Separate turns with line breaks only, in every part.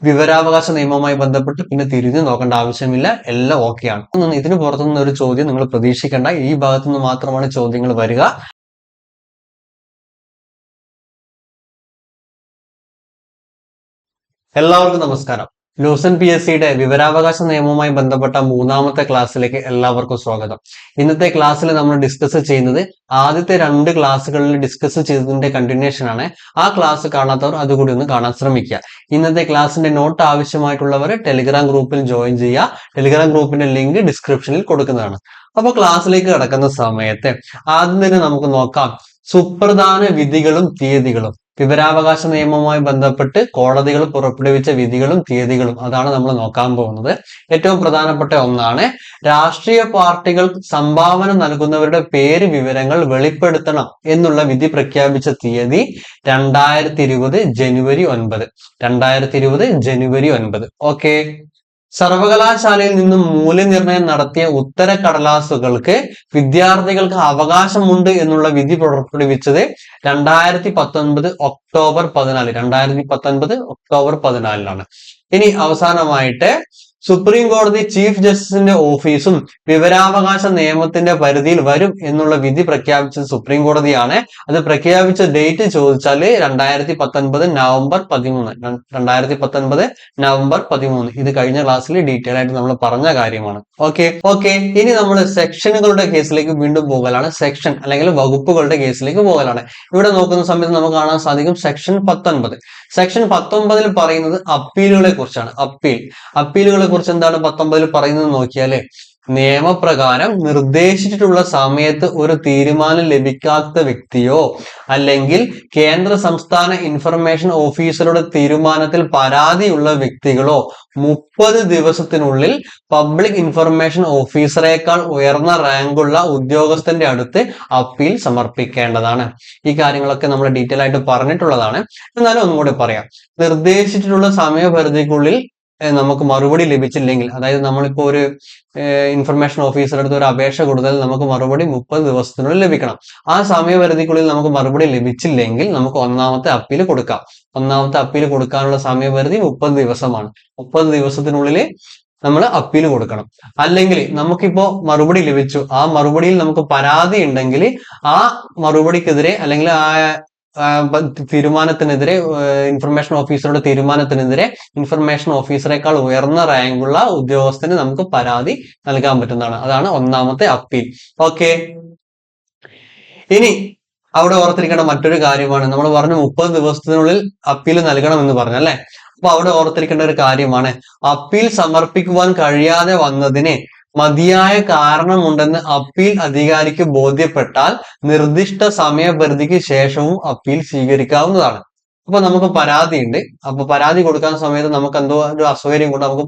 വിവരാവകാശ നിയമവുമായി ബന്ധപ്പെട്ട് പിന്നെ തിരിഞ്ഞു നോക്കേണ്ട ആവശ്യമില്ല, എല്ലാം ഓക്കെയാണ്. ഇതിന് പുറത്തുനിന്ന് ഒരു ചോദ്യം നിങ്ങൾ പ്രതീക്ഷിക്കേണ്ട. ഈ ഭാഗത്തുനിന്ന് മാത്രമാണ് ചോദ്യങ്ങൾ വരിക. എല്ലാവർക്കും നമസ്കാരം. ലൂസൻ PSCയുടെ വിവരാവകാശ നിയമവുമായി ബന്ധപ്പെട്ട മൂന്നാമത്തെ ക്ലാസ്സിലേക്ക് എല്ലാവർക്കും സ്വാഗതം. ഇന്നത്തെ ക്ലാസ്സിൽ നമ്മൾ ഡിസ്കസ് ചെയ്യുന്നത് ആദ്യത്തെ 2 ക്ലാസ്സുകളിൽ ഡിസ്കസ് ചെയ്തതിന്റെ കണ്ടിന്യൂഷൻ ആണ്. ആ ക്ലാസ് കാണാത്തവർ അതുകൂടി ഒന്ന് കാണാൻ ശ്രമിക്കുക. ഇന്നത്തെ ക്ലാസ്സിന്റെ നോട്ട് ആവശ്യമായിട്ടുള്ളവർ ടെലിഗ്രാം ഗ്രൂപ്പിൽ ജോയിൻ ചെയ്യുക. ടെലിഗ്രാം ഗ്രൂപ്പിന്റെ ലിങ്ക് ഡിസ്ക്രിപ്ഷനിൽ കൊടുക്കുന്നതാണ്. അപ്പോൾ ക്ലാസ്സിലേക്ക് കടക്കുന്ന സമയത്ത് ആദ്യം തന്നെ നമുക്ക് നോക്കാം സുപ്രധാന വിധികളും തീയതികളും. വിവരാവകാശ നിയമവുമായി ബന്ധപ്പെട്ട് കോടതികൾ പുറപ്പെടുവിച്ച വിധികളും തീയതികളും അതാണ് നമ്മൾ നോക്കാൻ പോകുന്നത്. ഏറ്റവും പ്രധാനപ്പെട്ട ഒന്നാണ് രാഷ്ട്രീയ പാർട്ടികൾ സംഭാവന നൽകുന്നവരുടെ പേര് വിവരങ്ങൾ വെളിപ്പെടുത്തണം എന്നുള്ള വിധി പ്രഖ്യാപിച്ച തീയതി 2020 ജനുവരി 9. 2020 ജനുവരി 9. ഓക്കെ. സർവകലാശാലയിൽ നിന്നും മൂല്യനിർണ്ണയം നടത്തിയ ഉത്തരക്കടലാസുകൾക്ക് വിദ്യാർത്ഥികൾക്ക് അവകാശമുണ്ട് എന്നുള്ള വിധി പുറപ്പെടുവിച്ചത് 2019 ഒക്ടോബർ 14. 2019 ഒക്ടോബർ 14 ഇനി അവസാനമായിട്ട് സുപ്രീം കോടതി ചീഫ് ജസ്റ്റിസിന്റെ ഓഫീസും വിവരാവകാശ നിയമത്തിന്റെ പരിധിയിൽ വരും എന്നുള്ള വിധി പ്രഖ്യാപിച്ചത് സുപ്രീം കോടതിയാണ്. അത് പ്രഖ്യാപിച്ച ഡേറ്റ് ചോദിച്ചാൽ 2019 നവംബർ 13. 2019 നവംബർ 13. ഇത് കഴിഞ്ഞ ക്ലാസ്സിൽ ഡീറ്റെയിൽ ആയിട്ട് നമ്മൾ പറഞ്ഞ കാര്യമാണ്. ഓക്കെ. ഇനി നമ്മൾ സെക്ഷനുകളുടെ കേസിലേക്ക് വീണ്ടും പോകലാണ്. സെക്ഷൻ അല്ലെങ്കിൽ വകുപ്പുകളുടെ കേസിലേക്ക് പോകലാണ്. ഇവിടെ നോക്കുന്ന സമയത്ത് നമുക്ക് കാണാൻ സാധിക്കും സെക്ഷൻ 19. സെക്ഷൻ 19 പറയുന്നത് അപ്പീലുകളെ കുറിച്ചാണ്. അപ്പീലുകളെ കുറിച്ച് എന്താണ് 19 പറയുന്നത് നോക്കിയാല്, നിയമപ്രകാരം നിർദ്ദേശിച്ചിട്ടുള്ള സമയത്ത് ഒരു തീരുമാനം ലഭിക്കാത്ത വ്യക്തിയോ അല്ലെങ്കിൽ കേന്ദ്ര സംസ്ഥാന ഇൻഫർമേഷൻ ഓഫീസറുടെ തീരുമാനത്തിൽ പരാതിയുള്ള വ്യക്തികളോ 30 ദിവസത്തിനുള്ളിൽ പബ്ലിക് ഇൻഫർമേഷൻ ഓഫീസറേക്കാൾ ഉയർന്ന റാങ്കുള്ള ഉദ്യോഗസ്ഥന്റെ അടുത്ത് അപ്പീൽ സമർപ്പിക്കേണ്ടതാണ്. ഈ കാര്യങ്ങളൊക്കെ നമ്മൾ ഡീറ്റെയിൽ ആയിട്ട് പറഞ്ഞിട്ടുള്ളതാണ്. എന്നാലും ഒന്നുകൂടി പറയാം. നിർദ്ദേശിച്ചിട്ടുള്ള സമയപരിധിക്കുള്ളിൽ നമുക്ക് മറുപടി ലഭിച്ചില്ലെങ്കിൽ, അതായത് നമ്മളിപ്പോ ഒരു ഇൻഫർമേഷൻ ഓഫീസറുടെ അടുത്ത് ഒരു അപേക്ഷ കൊടുത്താൽ നമുക്ക് മറുപടി 30 ദിവസത്തിനുള്ളിൽ ലഭിക്കണം. ആ സമയപരിധിക്കുള്ളിൽ നമുക്ക് മറുപടി ലഭിച്ചില്ലെങ്കിൽ നമുക്ക് ഒന്നാമത്തെ അപ്പീൽ കൊടുക്കാം. ഒന്നാമത്തെ അപ്പീൽ കൊടുക്കാനുള്ള സമയപരിധി 30 ദിവസമാണ്. 30 ദിവസത്തിനുള്ളിൽ നമ്മൾ അപ്പീൽ കൊടുക്കണം. അല്ലെങ്കിൽ നമുക്കിപ്പോ മറുപടി ലഭിച്ചു, ആ മറുപടിയിൽ നമുക്ക് പരാതി ഉണ്ടെങ്കിൽ ആ മറുപടിക്കെതിരെ അല്ലെങ്കിൽ ആ തീരുമാനത്തിനെതിരെ, ഇൻഫർമേഷൻ ഓഫീസറുടെ തീരുമാനത്തിനെതിരെ ഇൻഫർമേഷൻ ഓഫീസറേക്കാൾ ഉയർന്ന റാങ്കുള്ള ഉദ്യോഗസ്ഥന് നമുക്ക് പരാതി നൽകാൻ പറ്റുന്നതാണ്. അതാണ് ഒന്നാമത്തെ അപ്പീൽ. ഓക്കെ. ഇനി അവിടെ ഓർത്തിരിക്കേണ്ട മറ്റൊരു കാര്യമാണ്, നമ്മൾ പറഞ്ഞു 30 ദിവസത്തിനുള്ളിൽ അപ്പീൽ നൽകണം എന്ന് പറഞ്ഞു അല്ലെ. അപ്പൊ അവിടെ ഓർത്തിരിക്കേണ്ട ഒരു കാര്യമാണ്, അപ്പീൽ സമർപ്പിക്കുവാൻ കഴിയാതെ വന്നതിന് മതിയായ കാരണമുണ്ടെന്ന് അപ്പീൽ അധികാരിക്ക് ബോധ്യപ്പെട്ടാൽ നിർദ്ദിഷ്ട സമയപരിധിക്ക് ശേഷവും അപ്പീൽ സ്വീകരിക്കാവുന്നതാണ്. അപ്പൊ നമുക്ക് പരാതി ഉണ്ട്. അപ്പൊ പരാതി കൊടുക്കാൻ സമയത്ത് നമുക്ക് എന്തോ ഒരു അസൗകര്യം കൊണ്ട് നമുക്ക്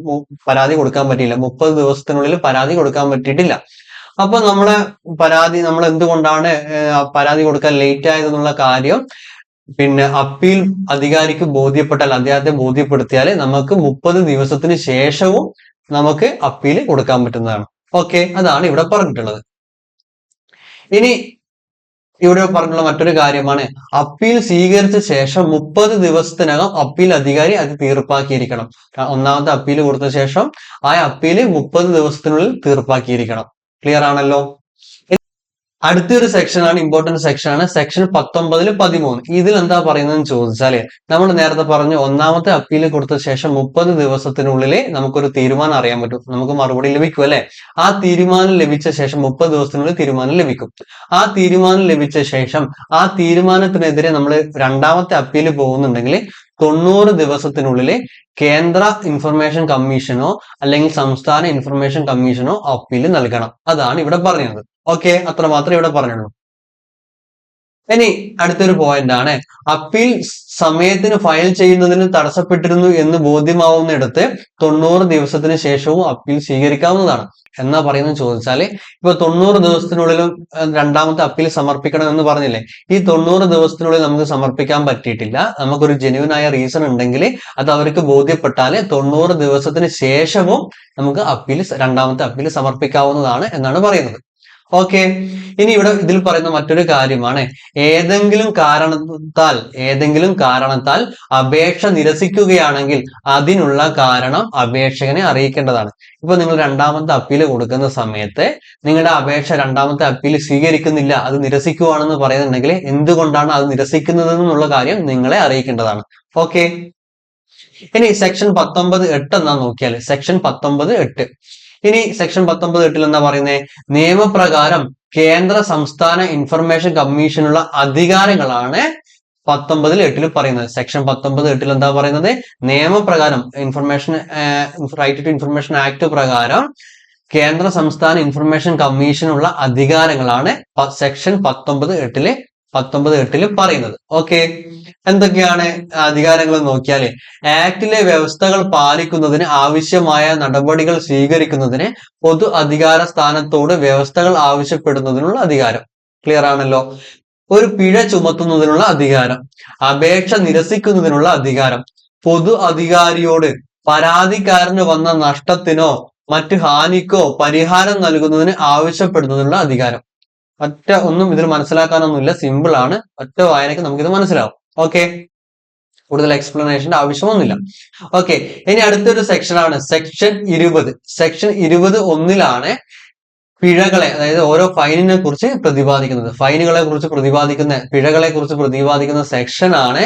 പരാതി കൊടുക്കാൻ പറ്റിയില്ല. 30 ദിവസത്തിനുള്ളിൽ പരാതി കൊടുക്കാൻ പറ്റിയിട്ടില്ല. അപ്പൊ നമ്മൾ എന്തുകൊണ്ടാണ് പരാതി കൊടുക്കാൻ ലേറ്റ് ആയതെന്നുള്ള കാര്യം പിന്നെ അപ്പീൽ അധികാരിക്ക് ബോധ്യപ്പെട്ടാൽ, അദ്ദേഹത്തെ ബോധ്യപ്പെടുത്തിയാൽ നമുക്ക് 30 ദിവസത്തിന് ശേഷവും നമുക്ക് അപ്പീൽ കൊടുക്കാൻ പറ്റുന്നതാണ്. ഓക്കെ. അതാണ് ഇവിടെ പറഞ്ഞിട്ടുള്ളത്. ഇനി ഇവിടെ പറഞ്ഞിട്ടുള്ള മറ്റൊരു കാര്യമാണ്, അപ്പീൽ സ്വീകരിച്ച ശേഷം 30 ദിവസത്തിനകം അപ്പീൽ അധികാരി അത് തീർപ്പാക്കിയിരിക്കണം. ഒന്നാമത്തെ അപ്പീൽ കൊടുത്ത ശേഷം ആ അപ്പീൽ 30 ദിവസത്തിനുള്ളിൽ തീർപ്പാക്കിയിരിക്കണം. ക്ലിയർ ആണല്ലോ. അടുത്തൊരു സെക്ഷനാണ്, ഇമ്പോർട്ടന്റ് സെക്ഷനാണ് സെക്ഷൻ 19 13. ഇതിൽ എന്താ പറയുന്നതെന്ന് ചോദിച്ചാല്, നമ്മൾ നേരത്തെ പറഞ്ഞു ഒന്നാമത്തെ അപ്പീൽ കൊടുത്ത ശേഷം 30 ദിവസത്തിനുള്ളിൽ നമുക്കൊരു തീരുമാനം അറിയാൻ പറ്റും, നമുക്ക് മറുപടി ലഭിക്കും അല്ലെ. ആ തീരുമാനം ലഭിച്ച ശേഷം 30 ദിവസത്തിനുള്ളിൽ തീരുമാനം ലഭിക്കും. ആ തീരുമാനം ലഭിച്ച ശേഷം ആ തീരുമാനത്തിനെതിരെ നമ്മൾ രണ്ടാമത്തെ അപ്പീൽ പോകുന്നുണ്ടെങ്കിൽ 90 ദിവസത്തിനുള്ളിൽ കേന്ദ്ര ഇൻഫർമേഷൻ കമ്മീഷനോ അല്ലെങ്കിൽ സംസ്ഥാന ഇൻഫർമേഷൻ കമ്മീഷനോ അപ്പീൽ നൽകണം. അതാണ് ഇവിടെ പറയുന്നത്. ഓക്കെ. അത്ര മാത്രമേ ഇവിടെ പറഞ്ഞുള്ളൂ. ഇനി അടുത്തൊരു പോയിന്റ് ആണ്, അപ്പീൽ സമയത്തിന് ഫയൽ ചെയ്യുന്നതിന് തടസ്സപ്പെട്ടിരുന്നു എന്ന് ബോധ്യമാവുന്നിടത്ത് 90 ദിവസത്തിന് ശേഷവും അപ്പീൽ സ്വീകരിക്കാവുന്നതാണ്. എന്നാ പറയുന്നത് ചോദിച്ചാല്, ഇപ്പൊ 90 ദിവസത്തിനുള്ളിലും രണ്ടാമത്തെ അപ്പീൽ സമർപ്പിക്കണം എന്ന് പറഞ്ഞില്ലേ. ഈ 90 ദിവസത്തിനുള്ളിൽ നമുക്ക് സമർപ്പിക്കാൻ പറ്റിയിട്ടില്ല, നമുക്കൊരു ജെന്യുവനായ റീസൺ ഉണ്ടെങ്കിൽ അത് അവർക്ക് ബോധ്യപ്പെട്ടാല് 90 ദിവസത്തിന് ശേഷവും നമുക്ക് രണ്ടാമത്തെ അപ്പീൽ സമർപ്പിക്കാവുന്നതാണ് എന്നാണ് പറയുന്നത്. ഓക്കെ, ഇനി ഇവിടെ ഇതിൽ പറയുന്ന മറ്റൊരു കാര്യമാണ് ഏതെങ്കിലും കാരണത്താൽ അപേക്ഷ നിരസിക്കുകയാണെങ്കിൽ അതിനുള്ള കാരണം അപേക്ഷകനെ അറിയിക്കേണ്ടതാണ്. ഇപ്പൊ നിങ്ങൾ രണ്ടാമത്തെ അപ്പീൽ കൊടുക്കുന്ന സമയത്ത് നിങ്ങളുടെ അപേക്ഷ രണ്ടാമത്തെ അപ്പീൽ സ്വീകരിക്കുന്നില്ല, അത് നിരസിക്കുകയാണെന്ന് പറയുന്നുണ്ടെങ്കിൽ എന്തുകൊണ്ടാണ് അത് നിരസിക്കുന്നത് എന്നുള്ള കാര്യം നിങ്ങളെ അറിയിക്കേണ്ടതാണ്. ഓക്കെ, ഇനി സെക്ഷൻ 19(8) എന്നാ നോക്കിയാൽ സെക്ഷൻ 19(8). ഇനി സെക്ഷൻ 19(8) എന്താ പറയുന്നത്? നിയമപ്രകാരം കേന്ദ്ര സംസ്ഥാന ഇൻഫർമേഷൻ കമ്മീഷനുള്ള അധികാരങ്ങളാണ് 19(8) പറയുന്നത്. സെക്ഷൻ 19(8) എന്താ പറയുന്നത്? നിയമപ്രകാരം റൈറ്റ് ടു ഇൻഫർമേഷൻ ആക്ട് പ്രകാരം കേന്ദ്ര സംസ്ഥാന ഇൻഫർമേഷൻ കമ്മീഷനുള്ള അധികാരങ്ങളാണ് സെക്ഷൻ 19(8) പറയുന്നത്. ഓക്കെ, എന്തൊക്കെയാണ് അധികാരങ്ങൾ നോക്കിയാല് ആക്ടിലെ വ്യവസ്ഥകൾ പാലിക്കുന്നതിന് ആവശ്യമായ നടപടികൾ സ്വീകരിക്കുന്നതിന് പൊതു അധികാര സ്ഥാനത്തോട് വ്യവസ്ഥകൾ ആവശ്യപ്പെടുന്നതിനുള്ള അധികാരം. ക്ലിയർ ആണല്ലോ? ഒരു പിഴ ചുമത്തുന്നതിനുള്ള അധികാരം, അപേക്ഷ നിരസിക്കുന്നതിനുള്ള അധികാരം, പൊതു അധികാരിയോട് പരാതിക്കാരന് വന്ന നഷ്ടത്തിനോ മറ്റ് ഹാനിക്കോ പരിഹാരം നൽകുന്നതിന് ആവശ്യപ്പെടുന്നതിനുള്ള അധികാരം. ഒന്നും ഇതിൽ മനസ്സിലാക്കാനൊന്നുമില്ല, സിമ്പിൾ ആണ്, ഒറ്റ വായനയ്ക്ക് നമുക്കിത് മനസ്സിലാവും. ഓക്കെ, കൂടുതൽ എക്സ്പ്ലനേഷന്റെ ആവശ്യമൊന്നുമില്ല. ഓക്കെ, ഇനി അടുത്തൊരു സെക്ഷനാണ് സെക്ഷൻ 20. സെക്ഷൻ 20(1) പിഴകളെ, അതായത് ഓരോ ഫൈനിനെ കുറിച്ച് പ്രതിപാദിക്കുന്നത്, പിഴകളെ കുറിച്ച് പ്രതിപാദിക്കുന്ന സെക്ഷൻ ആണ്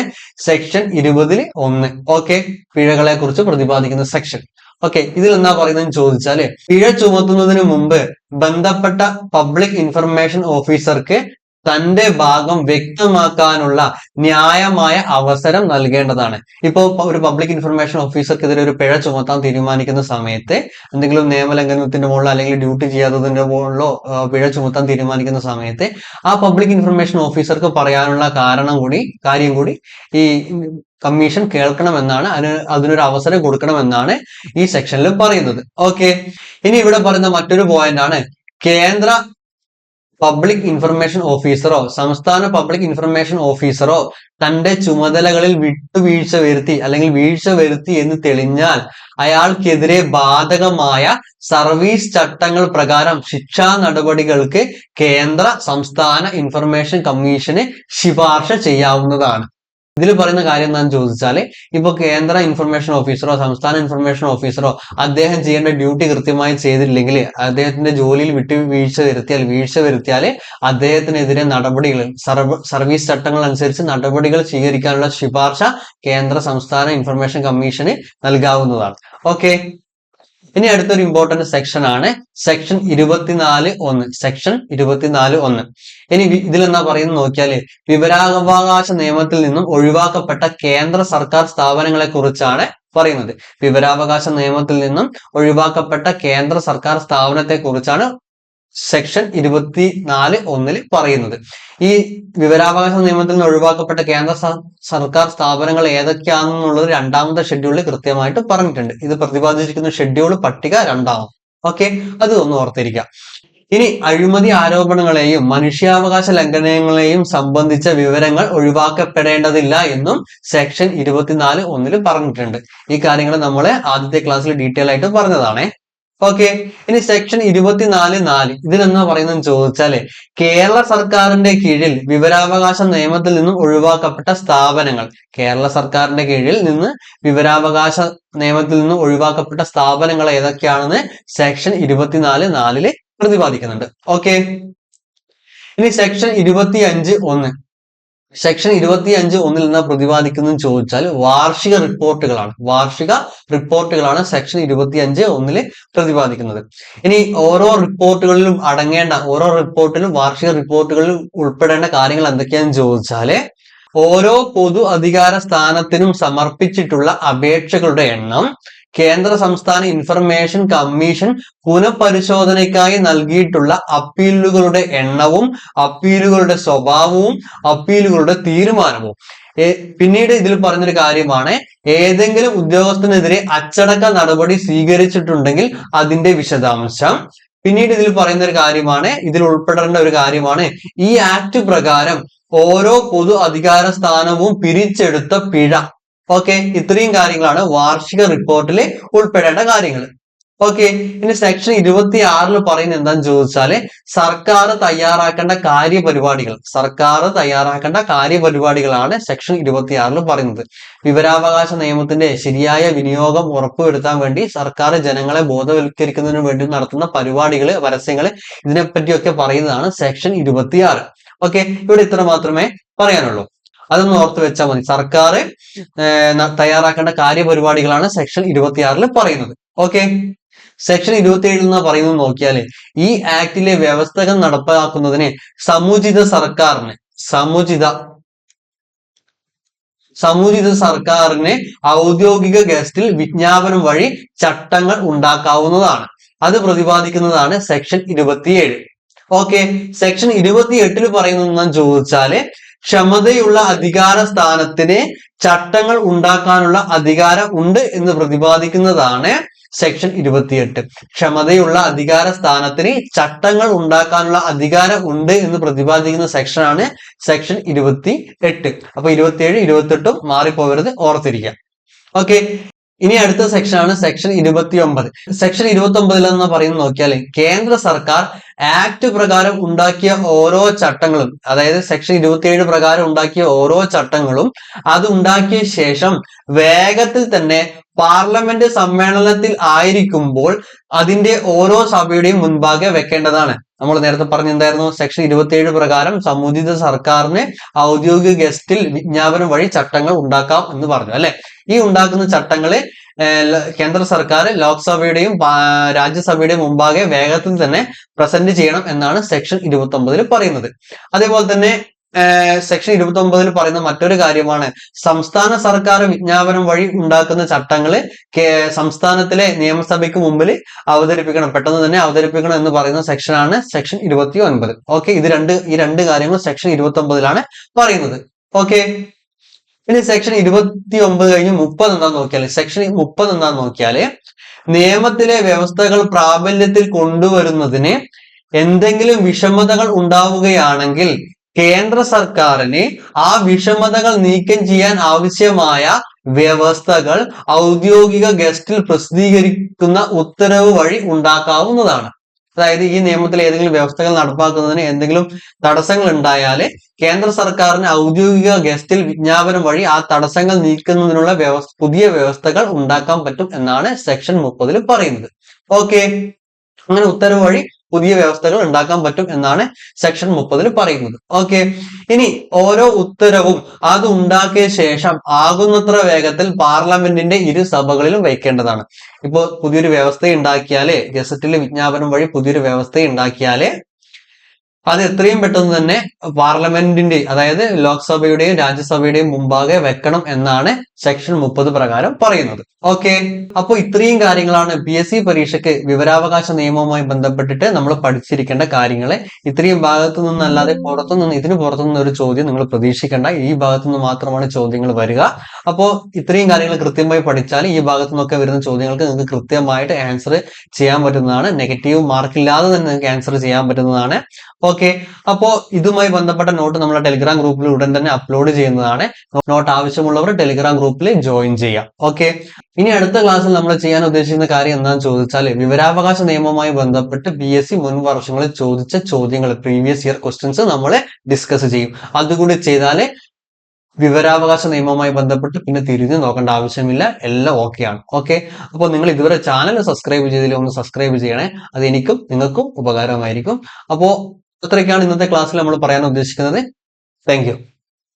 സെക്ഷൻ 20(1). ഓക്കെ, പിഴകളെ കുറിച്ച് പ്രതിപാദിക്കുന്ന സെക്ഷൻ. ഓക്കെ, ഇതിൽ എന്താ പറയുന്നത് ചോദിച്ചാല് പിഴ ചുമത്തുന്നതിന് മുമ്പ് ബന്ധപ്പെട്ട പബ്ലിക് ഇൻഫർമേഷൻ ഓഫീസർക്ക് തന്റെ ഭാഗം വ്യക്തമാക്കാനുള്ള ന്യായമായ അവസരം നൽകേണ്ടതാണ്. ഇപ്പോ ഒരു പബ്ലിക് ഇൻഫർമേഷൻ ഓഫീസർക്കെതിരെ ഒരു പിഴ ചുമത്താൻ തീരുമാനിക്കുന്ന സമയത്ത്, എന്തെങ്കിലും നിയമലംഘനത്തിന്റെ മുകളിലോ അല്ലെങ്കിൽ ഡ്യൂട്ടി ചെയ്യാത്തതിന്റെ മുകളിലോ പിഴ ചുമത്താൻ തീരുമാനിക്കുന്ന സമയത്ത് ആ പബ്ലിക് ഇൻഫർമേഷൻ ഓഫീസർക്ക് പറയാനുള്ള കാര്യം കൂടി ഈ കമ്മീഷൻ കേൾക്കണമെന്നാണ്, അതിനൊരു അവസരം കൊടുക്കണമെന്നാണ് ഈ സെക്ഷനിൽ പറയുന്നത്. ഓക്കെ, ഇനി ഇവിടെ പറയുന്ന മറ്റൊരു പോയിന്റ് ആണ് കേന്ദ്ര പബ്ലിക് ഇൻഫർമേഷൻ ഓഫീസറോ സംസ്ഥാന പബ്ലിക് ഇൻഫർമേഷൻ ഓഫീസറോ തന്റെ ചുമതലകളിൽ വിട്ടുവീഴ്ച വരുത്തി അല്ലെങ്കിൽ വീഴ്ച വരുത്തി എന്ന് തെളിഞ്ഞാൽ അയാൾക്കെതിരെ ബാധകമായ സർവീസ് ചട്ടങ്ങൾ പ്രകാരം ശിക്ഷാ നടപടികൾക്ക് കേന്ദ്ര സംസ്ഥാന ഇൻഫർമേഷൻ കമ്മീഷന് ശുപാർശ ചെയ്യാവുന്നതാണ്. ഇതിൽ പറയുന്ന കാര്യം എന്താണെന്ന് ചോദിച്ചാല് ഇപ്പൊ കേന്ദ്ര ഇൻഫർമേഷൻ ഓഫീസറോ സംസ്ഥാന ഇൻഫർമേഷൻ ഓഫീസറോ അദ്ദേഹം ചെയ്യേണ്ട ഡ്യൂട്ടി കൃത്യമായി ചെയ്തില്ലെങ്കിൽ, അദ്ദേഹത്തിന്റെ ജോലിയിൽ വീഴ്ച വരുത്തിയാല് അദ്ദേഹത്തിനെതിരെ സർവീസ് ചട്ടങ്ങൾ അനുസരിച്ച് നടപടികൾ സ്വീകരിക്കാനുള്ള ശുപാർശ കേന്ദ്ര സംസ്ഥാന ഇൻഫർമേഷൻ കമ്മീഷന് നൽകാവുന്നതാണ്. ഓക്കെ, ഇനി അടുത്തൊരു ഇമ്പോർട്ടന്റ് സെക്ഷൻ ആണ് സെക്ഷൻ 24(1). സെക്ഷൻ 24(1). ഇനി ഇതിൽ എന്താ പറയുന്നത് നോക്കിയാല് വിവരാവകാശ നിയമത്തിൽ നിന്നും ഒഴിവാക്കപ്പെട്ട കേന്ദ്ര സർക്കാർ സ്ഥാപനങ്ങളെ കുറിച്ചാണ് പറയുന്നത്. വിവരാവകാശ നിയമത്തിൽ നിന്നും ഒഴിവാക്കപ്പെട്ട കേന്ദ്ര സർക്കാർ സ്ഥാപനത്തെ കുറിച്ചാണ് സെക്ഷൻ 24(1) പറയുന്നത്. ഈ വിവരാവകാശ നിയമത്തിൽ നിന്ന് ഒഴിവാക്കപ്പെട്ട കേന്ദ്ര സർക്കാർ സ്ഥാപനങ്ങൾ ഏതൊക്കെയാണെന്നുള്ളത് രണ്ടാമത്തെ ഷെഡ്യൂളിൽ കൃത്യമായിട്ട് പറഞ്ഞിട്ടുണ്ട്. ഇത് പ്രതിപാദിച്ചിരിക്കുന്ന ഷെഡ്യൂൾ പട്ടിക 2. ഓക്കെ, അത് ഒന്ന് ഓർത്തിരിക്കാം. ഇനി അഴിമതി ആരോപണങ്ങളെയും മനുഷ്യാവകാശ ലംഘനങ്ങളെയും സംബന്ധിച്ച വിവരങ്ങൾ ഒഴിവാക്കപ്പെടേണ്ടതില്ല എന്നും സെക്ഷൻ 24(1) പറഞ്ഞിട്ടുണ്ട്. ഈ കാര്യങ്ങൾ നമ്മൾ ആദ്യത്തെ ക്ലാസ്സിൽ ഡീറ്റെയിൽ ആയിട്ട് പറഞ്ഞതാണ്. ഓക്കെ, ഇനി സെക്ഷൻ 24(4) ഇതിലെന്താ പറയുന്നത് ചോദിച്ചാല് കേരള സർക്കാരിന്റെ കീഴിൽ വിവരാവകാശ നിയമത്തിൽ നിന്നും ഒഴിവാക്കപ്പെട്ട സ്ഥാപനങ്ങൾ, കേരള സർക്കാരിന്റെ കീഴിൽ നിന്ന് വിവരാവകാശ നിയമത്തിൽ നിന്നും ഒഴിവാക്കപ്പെട്ട സ്ഥാപനങ്ങൾ ഏതൊക്കെയാണെന്ന് സെക്ഷൻ 24(4) പ്രതിപാദിക്കുന്നുണ്ട്. ഓക്കെ, ഇനി സെക്ഷൻ 25(1). സെക്ഷൻ 25(1) എന്താ പ്രതിപാദിക്കുന്നതെന്ന് ചോദിച്ചാൽ വാർഷിക റിപ്പോർട്ടുകളാണ് സെക്ഷൻ 25(1) പ്രതിപാദിക്കുന്നത്. ഇനി ഓരോ റിപ്പോർട്ടിലും വാർഷിക റിപ്പോർട്ടുകളിൽ ഉൾപ്പെടേണ്ട കാര്യങ്ങൾ എന്തൊക്കെയാണെന്ന് ചോദിച്ചാല് ഓരോ പൊതു അധികാര സ്ഥാനത്തിനും സമർപ്പിച്ചിട്ടുള്ള അപേക്ഷകളുടെ എണ്ണം, കേന്ദ്ര സംസ്ഥാന ഇൻഫർമേഷൻ കമ്മീഷൻ പുനഃപരിശോധനയ്ക്കായി നൽകിയിട്ടുള്ള അപ്പീലുകളുടെ എണ്ണവും അപ്പീലുകളുടെ സ്വഭാവവും അപ്പീലുകളുടെ തീരുമാനവും. പിന്നീട് ഇതിൽ പറഞ്ഞൊരു കാര്യമാണ് ഏതെങ്കിലും ഉദ്യോഗസ്ഥനെതിരെ അച്ചടക്ക നടപടി സ്വീകരിച്ചിട്ടുണ്ടെങ്കിൽ അതിന്റെ വിശദാംശം. പിന്നീട് ഇതിൽ പറയുന്ന ഒരു കാര്യമാണ്, ഇതിൽ ഉൾപ്പെടേണ്ട ഒരു കാര്യമാണ് ഈ ആക്ട് പ്രകാരം ഓരോ പൊതു അധികാര സ്ഥാനവും പിരിച്ചെടുത്ത പിഴ. ഓക്കെ, ഇത്രയും കാര്യങ്ങളാണ് വാർഷിക റിപ്പോർട്ടിൽ ഉൾപ്പെടേണ്ട കാര്യങ്ങൾ. ഓക്കെ, ഇനി സെക്ഷൻ 26 പറയുന്നത് എന്താന്ന് ചോദിച്ചാല് സർക്കാർ തയ്യാറാക്കേണ്ട കാര്യപരിപാടികളാണ് സെക്ഷൻ 26 പറയുന്നത്. വിവരാവകാശ നിയമത്തിന്റെ ശരിയായ വിനിയോഗം ഉറപ്പുവരുത്താൻ വേണ്ടി സർക്കാർ ജനങ്ങളെ ബോധവൽക്കരിക്കുന്നതിന് വേണ്ടി നടത്തുന്ന പരിപാടികള്, പരസ്യങ്ങള്, ഇതിനെപ്പറ്റിയൊക്കെ പറയുന്നതാണ് സെക്ഷൻ 26. ഓക്കെ, ഇവിടെ ഇത്ര മാത്രമേ പറയാനുള്ളൂ. അതൊന്ന് ഓർത്ത് വെച്ചാൽ മതി. സർക്കാർ തയ്യാറാക്കേണ്ട കാര്യപരിപാടികളാണ് സെക്ഷൻ 26 പറയുന്നത്. ഓക്കെ, സെക്ഷൻ 27 എന്ന് പറയുന്നത് നോക്കിയാല് ഈ ആക്ടിലെ വ്യവസ്ഥകൾ നടപ്പാക്കുന്നതിന് സമുചിത സർക്കാരിന് ഔദ്യോഗിക ഗസറ്റിൽ വിജ്ഞാപനം വഴി ചട്ടങ്ങൾ ഉണ്ടാക്കാവുന്നതാണ്. അത് പ്രതിപാദിക്കുന്നതാണ് സെക്ഷൻ 27. ഓക്കെ, സെക്ഷൻ 28 പറയുന്നതെന്ന് ചോദിച്ചാല് ക്ഷമതയുള്ള അധികാര സ്ഥാനത്തിന് ചട്ടങ്ങൾ ഉണ്ടാക്കാനുള്ള അധികാരം ഉണ്ട് എന്ന് പ്രതിപാദിക്കുന്നതാണ് സെക്ഷൻ 28. ക്ഷമതയുള്ള അധികാര സ്ഥാനത്തിന് ചട്ടങ്ങൾ ഉണ്ടാക്കാനുള്ള അധികാരം ഉണ്ട് എന്ന് പ്രതിപാദിക്കുന്ന സെക്ഷനാണ് സെക്ഷൻ 28. അപ്പൊ 27, 28 മാറിപ്പോവരുത്, ഓർത്തിരിക്കാം. ഓക്കെ, ഇനി അടുത്ത സെക്ഷനാണ് സെക്ഷൻ 29. സെക്ഷൻ 29 എന്ന് പറയുന്നത് നോക്കിയാൽ കേന്ദ്ര സർക്കാർ ആക്ട് പ്രകാരം ഉണ്ടാക്കിയ ഓരോ ചട്ടങ്ങളും, അതായത് സെക്ഷൻ 27 പ്രകാരം ഉണ്ടാക്കിയ ഓരോ ചട്ടങ്ങളും അത് ഉണ്ടാക്കിയ ശേഷം വേഗത്തിൽ തന്നെ പാർലമെന്റ് സമ്മേളനത്തിൽ ആയിരിക്കുമ്പോൾ അതിന്റെ ഓരോ സഭയുടെയും മുൻപാകെ വെക്കേണ്ടതാണ്. നമ്മൾ നേരത്തെ പറഞ്ഞെന്തായിരുന്നു? സെക്ഷൻ 27 പ്രകാരം സമുചിത സർക്കാരിന് ഔദ്യോഗിക ഗസറ്റിൽ വിജ്ഞാപനം വഴി ചട്ടങ്ങൾ ഉണ്ടാക്കാം എന്ന് പറഞ്ഞു അല്ലെ. ഈ ഉണ്ടാക്കുന്ന ചട്ടങ്ങള് കേന്ദ്ര സർക്കാർ ലോക്സഭയുടെയും രാജ്യസഭയുടെയും മുമ്പാകെ വേഗത്തിൽ തന്നെ പ്രസന്റ് ചെയ്യണം എന്നാണ് സെക്ഷൻ 29 പറയുന്നത്. അതേപോലെ തന്നെ സെക്ഷൻ 29 പറയുന്ന മറ്റൊരു കാര്യമാണ് സംസ്ഥാന സർക്കാർ വിജ്ഞാപനം വഴി ഉണ്ടാക്കുന്ന ചട്ടങ്ങള് സംസ്ഥാനത്തിലെ നിയമസഭയ്ക്ക് മുമ്പിൽ അവതരിപ്പിക്കണം, പെട്ടെന്ന് തന്നെ അവതരിപ്പിക്കണം എന്ന് പറയുന്ന സെക്ഷനാണ് സെക്ഷൻ 29. ഓക്കെ, ഈ രണ്ട് കാര്യങ്ങൾ സെക്ഷൻ 29 പറയുന്നത്. ഓക്കെ, ഇനി സെക്ഷൻ 29 കഴിഞ്ഞ് 30 എന്താന്ന് നോക്കിയാല് സെക്ഷൻ 30 എന്താന്ന് നോക്കിയാല് നിയമത്തിലെ വ്യവസ്ഥകൾ പ്രാബല്യത്തിൽ കൊണ്ടുവരുന്നതിന് എന്തെങ്കിലും വിഷമതകൾ ഉണ്ടാവുകയാണെങ്കിൽ കേന്ദ്ര സർക്കാരിന് ആ വിഷമതകൾ നീക്കം ചെയ്യാൻ ആവശ്യമായ വ്യവസ്ഥകൾ ഔദ്യോഗിക ഗസറ്റിൽ പ്രസിദ്ധീകരിക്കുന്ന ഉത്തരവ് വഴി ഉണ്ടാക്കാവുന്നതാണ്. അതായത് ഈ നിയമത്തിൽ ഏതെങ്കിലും വ്യവസ്ഥകൾ നടപ്പാക്കുന്നതിന് എന്തെങ്കിലും തടസ്സങ്ങൾ ഉണ്ടായാൽ കേന്ദ്ര സർക്കാരിന് ഔദ്യോഗിക ഗസറ്റിൽ വിജ്ഞാപനം വഴി ആ തടസ്സങ്ങൾ നീക്കുന്നതിനുള്ള പുതിയ വ്യവസ്ഥകൾ ഉണ്ടാക്കാൻ പറ്റും എന്നാണ് സെക്ഷൻ 30 പറയുന്നത്. ഓക്കെ, അങ്ങനെ ഉത്തരവ് വഴി പുതിയ വ്യവസ്ഥകൾ ഉണ്ടാക്കാൻ പറ്റും എന്നാണ് സെക്ഷൻ 30 പറയുന്നത്. ഓക്കെ, ഇനി ഓരോ ഉത്തരവും അത് ഉണ്ടാക്കിയ ശേഷം ആകുന്നത്ര വേഗത്തിൽ പാർലമെന്റിന്റെ ഇരു സഭകളിലും വയ്ക്കേണ്ടതാണ്. ഇപ്പോ പുതിയൊരു വ്യവസ്ഥ ഉണ്ടാക്കിയാലേ, ഗസറ്റിലെ വിജ്ഞാപനം വഴി പുതിയൊരു വ്യവസ്ഥ ഉണ്ടാക്കിയാലേ അത് എത്രയും പെട്ടെന്ന് തന്നെ പാർലമെന്റിന്റെ, അതായത് ലോക്സഭയുടെയും രാജ്യസഭയുടെയും മുമ്പാകെ വെക്കണം എന്നാണ് സെക്ഷൻ 30 പ്രകാരം പറയുന്നത്. ഓക്കെ, അപ്പൊ ഇത്രയും കാര്യങ്ങളാണ് PSC പരീക്ഷയ്ക്ക് വിവരാവകാശ നിയമവുമായി ബന്ധപ്പെട്ടിട്ട് നമ്മൾ പഠിച്ചിരിക്കേണ്ട കാര്യങ്ങള്. ഇത്രയും ഭാഗത്തു നിന്നല്ലാതെ ഇതിന് പുറത്തുനിന്ന് ഒരു ചോദ്യം നിങ്ങൾ പ്രതീക്ഷിക്കേണ്ട. ഈ ഭാഗത്തു നിന്ന് മാത്രമാണ് ചോദ്യങ്ങൾ വരിക. അപ്പോ ഇത്രയും കാര്യങ്ങൾ കൃത്യമായി പഠിച്ചാൽ ഈ ഭാഗത്തു നിന്നൊക്കെ വരുന്ന ചോദ്യങ്ങൾക്ക് നിങ്ങൾക്ക് കൃത്യമായിട്ട് ആൻസർ ചെയ്യാൻ പറ്റുന്നതാണ്. നെഗറ്റീവ് മാർക്കില്ലാതെ തന്നെ നിങ്ങൾക്ക് ആൻസർ ചെയ്യാൻ പറ്റുന്നതാണ്. ഓക്കെ, അപ്പോ ഇതുമായി ബന്ധപ്പെട്ട നോട്ട് നമ്മുടെ ടെലിഗ്രാം ഗ്രൂപ്പിൽ ഉടൻ തന്നെ അപ്ലോഡ് ചെയ്യുന്നതാണ്. നോട്ട് ആവശ്യമുള്ളവർ ടെലിഗ്രാം ഗ്രൂപ്പിൽ ജോയിൻ ചെയ്യാം. ഓക്കെ, ഇനി അടുത്ത ക്ലാസ്സിൽ നമ്മൾ ചെയ്യാൻ ഉദ്ദേശിക്കുന്ന കാര്യം എന്താണെന്ന് ചോദിച്ചാൽ വിവരാവകാശ നിയമവുമായി ബന്ധപ്പെട്ട് PSC മുൻ വർഷങ്ങളിൽ ചോദിച്ച ചോദ്യങ്ങൾ, പ്രീവിയസ് ഇയർ ക്വസ്റ്റ്യൻസ് നമ്മൾ ഡിസ്കസ് ചെയ്യും. അതുകൂടി ചെയ്താൽ വിവരാവകാശ നിയമവുമായി ബന്ധപ്പെട്ട് പിന്നെ തിരിഞ്ഞു നോക്കേണ്ട ആവശ്യമില്ല, എല്ലാം ഓക്കെയാണ്. ഓക്കെ, അപ്പോൾ നിങ്ങൾ ഇതുവരെ ചാനൽ സബ്സ്ക്രൈബ് ചെയ്തില്ല, ഒന്ന് സബ്സ്ക്രൈബ് ചെയ്യണേ. അത് എനിക്കും നിങ്ങൾക്കും ഉപകാരമായിരിക്കും. അപ്പോൾ ഇത്രയൊക്കെയാണ് ഇന്നത്തെ ക്ലാസ്സിൽ നമ്മൾ പറയാൻ ഉദ്ദേശിക്കുന്നത്. Thank you.